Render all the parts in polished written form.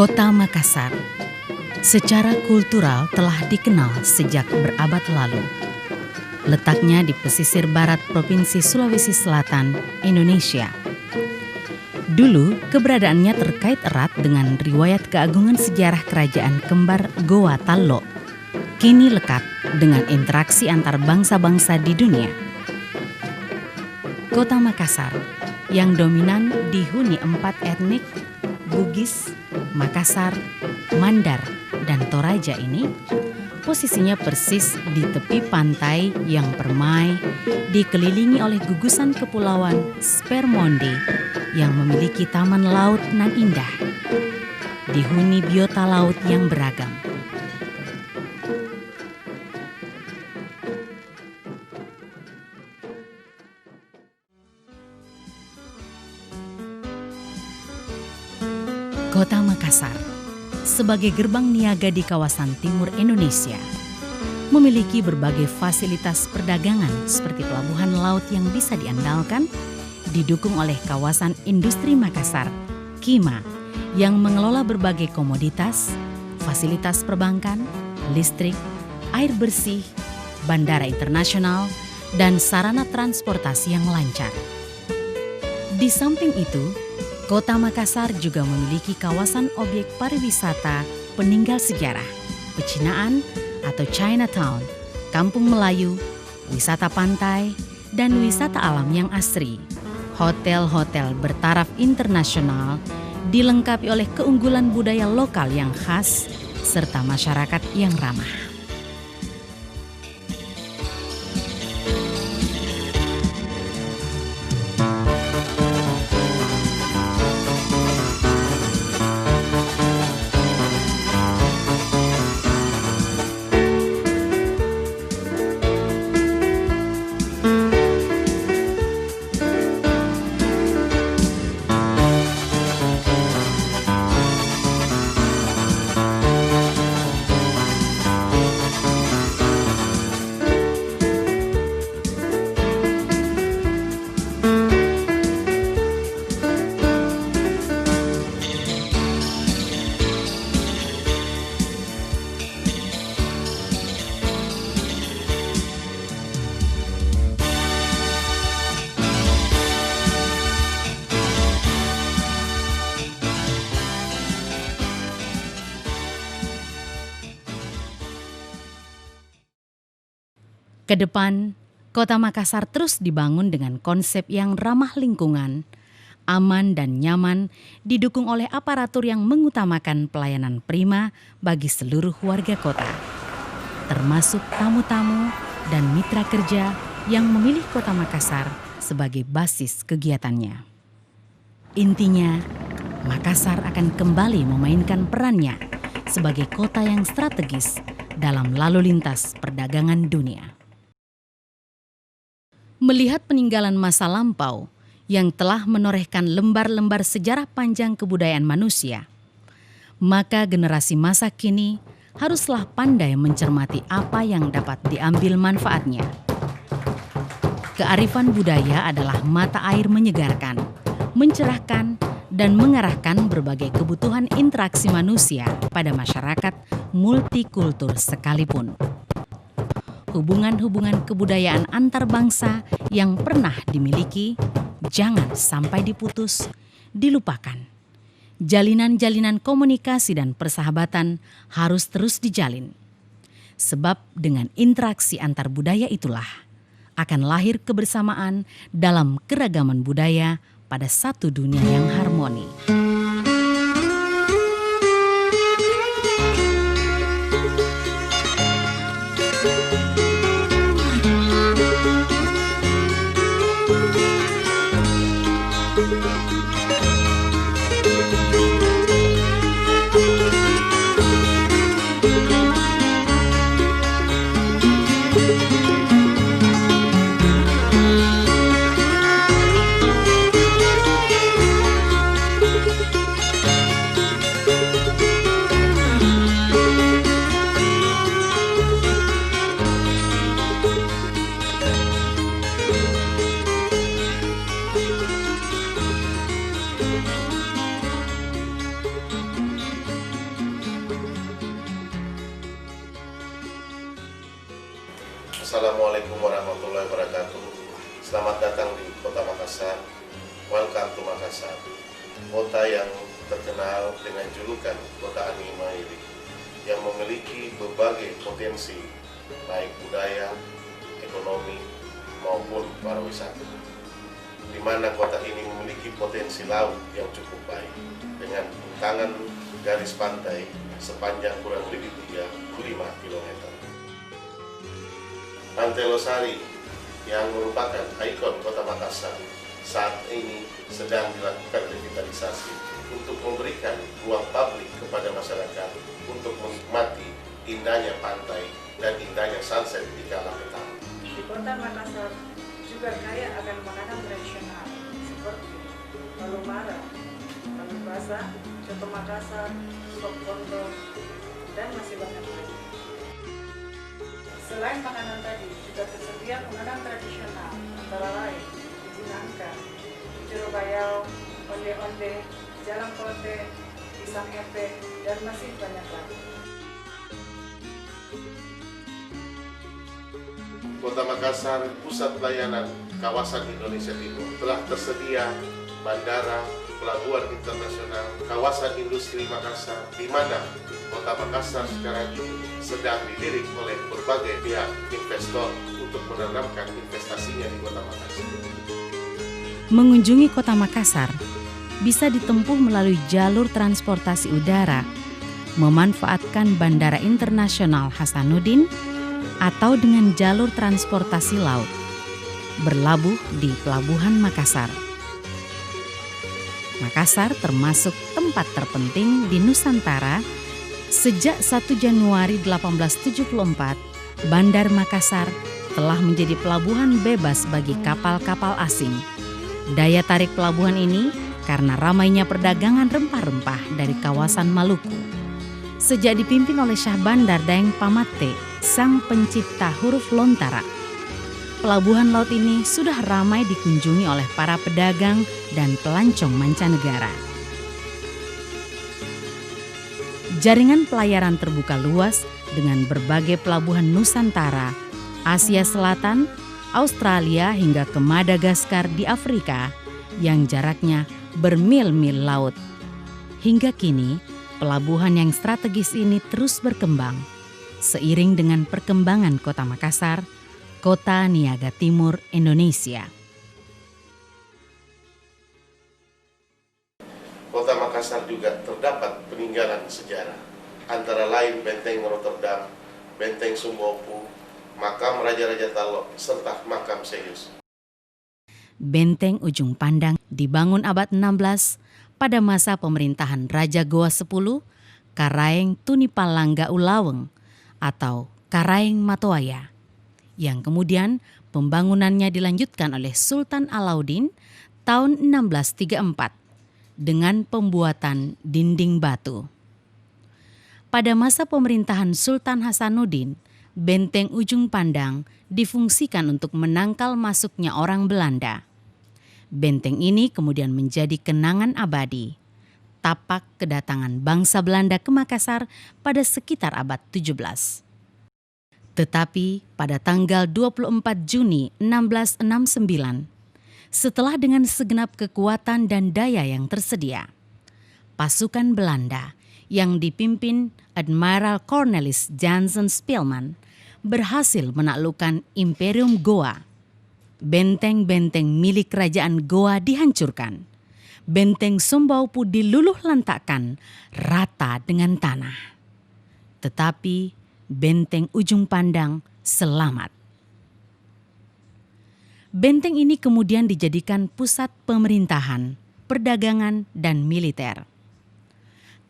Kota Makassar secara kultural telah dikenal sejak berabad lalu. Letaknya di pesisir barat Provinsi Sulawesi Selatan, Indonesia. Dulu, keberadaannya terkait erat dengan riwayat keagungan sejarah kerajaan kembar Goa Tallo. Kini lekat dengan interaksi antar bangsa-bangsa di dunia. Kota Makassar yang dominan dihuni 4 etnik, Bugis, Makassar, Mandar, dan Toraja ini posisinya persis di tepi pantai yang permai, dikelilingi oleh gugusan kepulauan Spermonde yang memiliki taman laut nan indah, dihuni biota laut yang beragam. Kota Makassar sebagai gerbang niaga di kawasan timur Indonesia memiliki berbagai fasilitas perdagangan seperti pelabuhan laut yang bisa diandalkan, didukung oleh kawasan industri Makassar, KIMA, yang mengelola berbagai komoditas, fasilitas perbankan, listrik, air bersih, bandara internasional, dan sarana transportasi yang lancar. Di samping itu, Kota Makassar juga memiliki kawasan objek pariwisata peninggal sejarah, pecinaan atau Chinatown, kampung Melayu, wisata pantai, dan wisata alam yang asri. Hotel-hotel bertaraf internasional dilengkapi oleh keunggulan budaya lokal yang khas serta masyarakat yang ramah. Kedepan, Kota Makassar terus dibangun dengan konsep yang ramah lingkungan, aman dan nyaman, didukung oleh aparatur yang mengutamakan pelayanan prima bagi seluruh warga kota, termasuk tamu-tamu dan mitra kerja yang memilih Kota Makassar sebagai basis kegiatannya. Intinya, Makassar akan kembali memainkan perannya sebagai kota yang strategis dalam lalu lintas perdagangan dunia. Melihat peninggalan masa lampau yang telah menorehkan lembar-lembar sejarah panjang kebudayaan manusia, maka generasi masa kini haruslah pandai mencermati apa yang dapat diambil manfaatnya. Kearifan budaya adalah mata air menyegarkan, mencerahkan, dan mengarahkan berbagai kebutuhan interaksi manusia pada masyarakat multikultur sekalipun. Hubungan-hubungan kebudayaan antar bangsa yang pernah dimiliki jangan sampai diputus, dilupakan. Jalinan-jalinan komunikasi dan persahabatan harus terus dijalin. Sebab dengan interaksi antar budaya itulah akan lahir kebersamaan dalam keragaman budaya pada satu dunia yang harmoni. Assalamualaikum warahmatullahi wabarakatuh. Selamat datang di Kota Makassar. Welcome to Makassar, kota yang terkenal dengan julukan Kota Anima ini, yang memiliki berbagai potensi baik budaya, ekonomi maupun pariwisata. Di mana kota ini memiliki potensi laut yang cukup baik dengan bentangan garis pantai sepanjang kurang lebih 35 km. Pantai Losari yang merupakan ikon Kota Makassar saat ini sedang dilakukan revitalisasi untuk memberikan ruang publik kepada masyarakat untuk menikmati indahnya pantai dan indahnya sunset di kala petang. Di Kota Makassar juga kaya akan makanan tradisional seperti palu mara, palu basah, coto Makassar, sop kondro, dan masih banyak lagi. Selain makanan tadi, juga tersedia penganan tradisional antara lain uji nangka, jeruk bayau, onde-onde, jalang kote, pisang epe, dan masih banyak lagi. Kota Makassar, pusat pelayanan kawasan Indonesia Timur, telah tersedia bandara, pelabuhan internasional, kawasan industri Makassar, di mana Kota Makassar sekarang ini sedang dilirik oleh berbagai pihak investor untuk menanamkan investasinya di Kota Makassar. Mengunjungi Kota Makassar bisa ditempuh melalui jalur transportasi udara, memanfaatkan Bandara Internasional Hasanuddin, atau dengan jalur transportasi laut, berlabuh di Pelabuhan Makassar. Makassar termasuk tempat terpenting di Nusantara. Sejak 1 Januari 1874, Bandar Makassar telah menjadi pelabuhan bebas bagi kapal-kapal asing. Daya tarik pelabuhan ini karena ramainya perdagangan rempah-rempah dari kawasan Maluku. Sejak dipimpin oleh Syah Bandar Daeng Pamatte, sang pencipta huruf Lontara, pelabuhan laut ini sudah ramai dikunjungi oleh para pedagang dan pelancong mancanegara. Jaringan pelayaran terbuka luas dengan berbagai pelabuhan Nusantara, Asia Selatan, Australia hingga ke Madagaskar di Afrika yang jaraknya bermil-mil laut. Hingga kini, pelabuhan yang strategis ini terus berkembang. Seiring dengan perkembangan Kota Makassar, Kota Niaga Timur Indonesia. Kota Makassar juga terdapat peninggalan sejarah, antara lain Benteng Rotterdam, Benteng Sumbopu, Makam Raja-Raja Talok, serta Makam Seyus. Benteng Ujung Pandang dibangun abad 16 pada masa pemerintahan Raja Goa X, Karaeng Tunipalangga Ulaweng atau Karaeng Matoaya, yang kemudian pembangunannya dilanjutkan oleh Sultan Alauddin tahun 1634 dengan pembuatan dinding batu. Pada masa pemerintahan Sultan Hasanuddin, benteng Ujung Pandang difungsikan untuk menangkal masuknya orang Belanda. Benteng ini kemudian menjadi kenangan abadi, tapak kedatangan bangsa Belanda ke Makassar pada sekitar abad 17. Tetapi pada tanggal 24 Juni 1669, setelah dengan segenap kekuatan dan daya yang tersedia, pasukan Belanda yang dipimpin Admiral Cornelis Jansen Spelman berhasil menaklukkan Imperium Goa. Benteng-benteng milik kerajaan Goa dihancurkan. Benteng Sumbaupu diluluh lantakkan rata dengan tanah. Tetapi benteng Ujung Pandang selamat. Benteng ini kemudian dijadikan pusat pemerintahan, perdagangan, dan militer.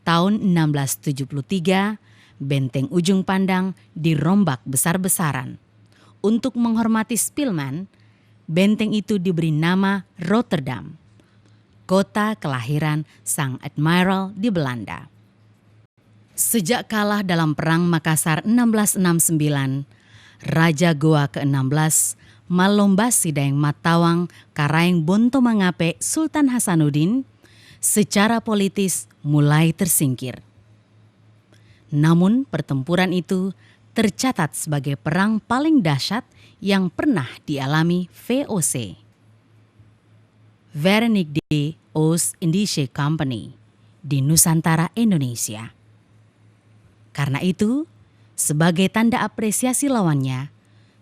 Tahun 1673, benteng Ujung Pandang dirombak besar-besaran. Untuk menghormati Spelman, benteng itu diberi nama Rotterdam, kota kelahiran sang admiral di Belanda. Sejak kalah dalam Perang Makassar 1669, Raja Goa ke-16 Malombasi Daeng Matawang Karaeng Bonto Mangape Sultan Hasanuddin secara politis mulai tersingkir. Namun pertempuran itu tercatat sebagai perang paling dahsyat yang pernah dialami VOC, Verenigde Oost-Indische Company, di Nusantara Indonesia. Karena itu, sebagai tanda apresiasi lawannya,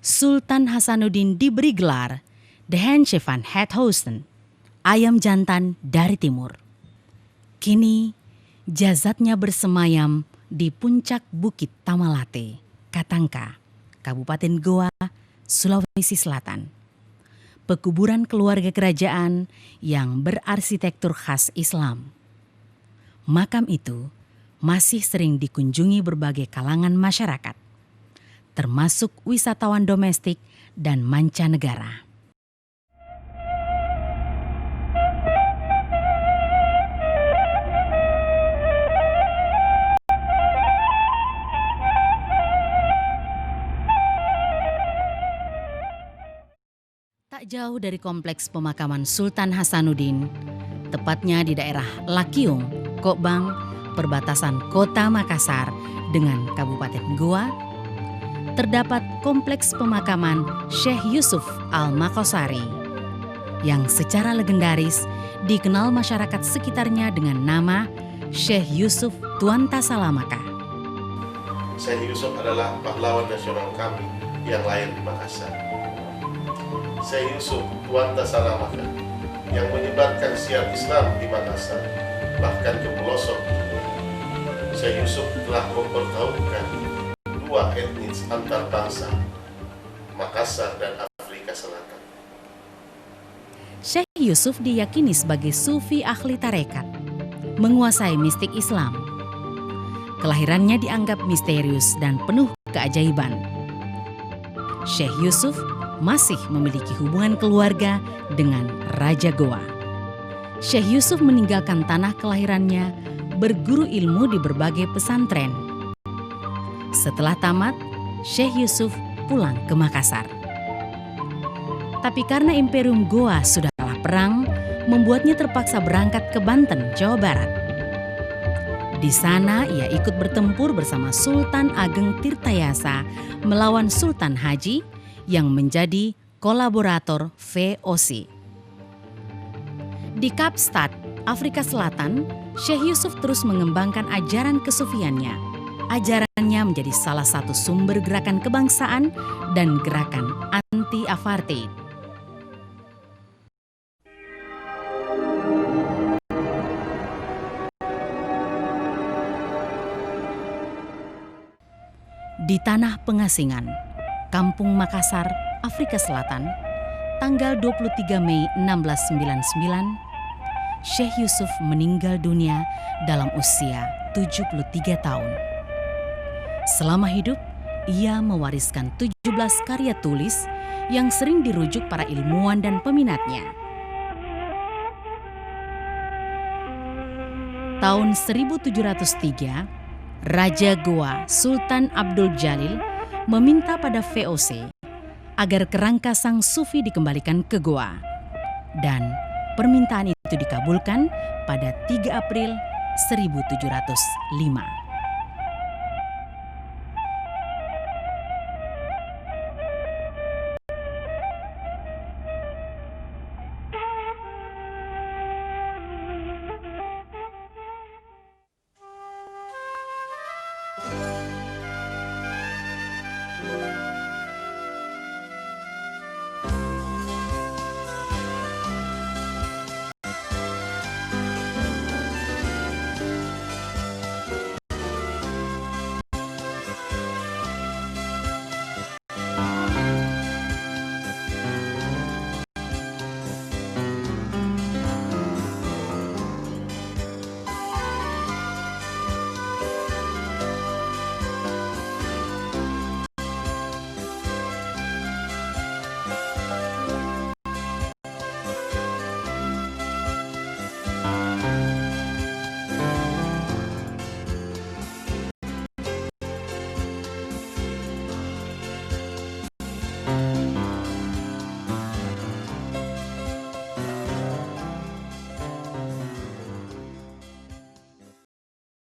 Sultan Hasanuddin diberi gelar De Hansje van het Oosten, ayam jantan dari timur. Kini jasadnya bersemayam di puncak Bukit Tamalate, Katangka, Kabupaten Goa, Sulawesi Selatan. Pekuburan keluarga kerajaan yang berarsitektur khas Islam. Makam itu masih sering dikunjungi berbagai kalangan masyarakat, termasuk wisatawan domestik dan mancanegara. Tak jauh dari kompleks pemakaman Sultan Hasanuddin, tepatnya di daerah Lakiung, Kokbang, perbatasan kota Makassar dengan Kabupaten Goa, terdapat kompleks pemakaman Syekh Yusuf Al-Makassari yang secara legendaris dikenal masyarakat sekitarnya dengan nama Syekh Yusuf Tuan Tasalamaka. Syekh Yusuf adalah pahlawan nasional kami yang lahir di Makassar. Syekh Yusuf Tuan Tasalamaka yang menyebarkan syiar Islam di Makassar, bahkan ke pelosok dunia. Syekh Yusuf telah mempertahankan dua etnis antar bangsa, Makassar dan Afrika Selatan. Syekh Yusuf diyakini sebagai sufi ahli tarekat, menguasai mistik Islam. Kelahirannya dianggap misterius dan penuh keajaiban. Syekh Yusuf masih memiliki hubungan keluarga dengan Raja Goa. Syekh Yusuf meninggalkan tanah kelahirannya, berguru ilmu di berbagai pesantren. Setelah tamat, Syekh Yusuf pulang ke Makassar. Tapi karena Imperium Goa sudah kalah perang, membuatnya terpaksa berangkat ke Banten, Jawa Barat. Di sana ia ikut bertempur bersama Sultan Ageng Tirtayasa melawan Sultan Haji yang menjadi kolaborator VOC. Di Kaapstad, Afrika Selatan, Syekh Yusuf terus mengembangkan ajaran kesufiannya. Ajarannya menjadi salah satu sumber gerakan kebangsaan dan gerakan anti-apartheid. Di tanah pengasingan, Kampung Makassar, Afrika Selatan, tanggal 23 Mei 1699, Syekh Yusuf meninggal dunia dalam usia 73 tahun. Selama hidup, ia mewariskan 17 karya tulis yang sering dirujuk para ilmuwan dan peminatnya. tahun 1703, Raja Goa Sultan Abdul Jalil meminta pada VOC agar kerangka sang sufi dikembalikan ke Goa. Dan permintaan itu dikabulkan pada 3 April 1705.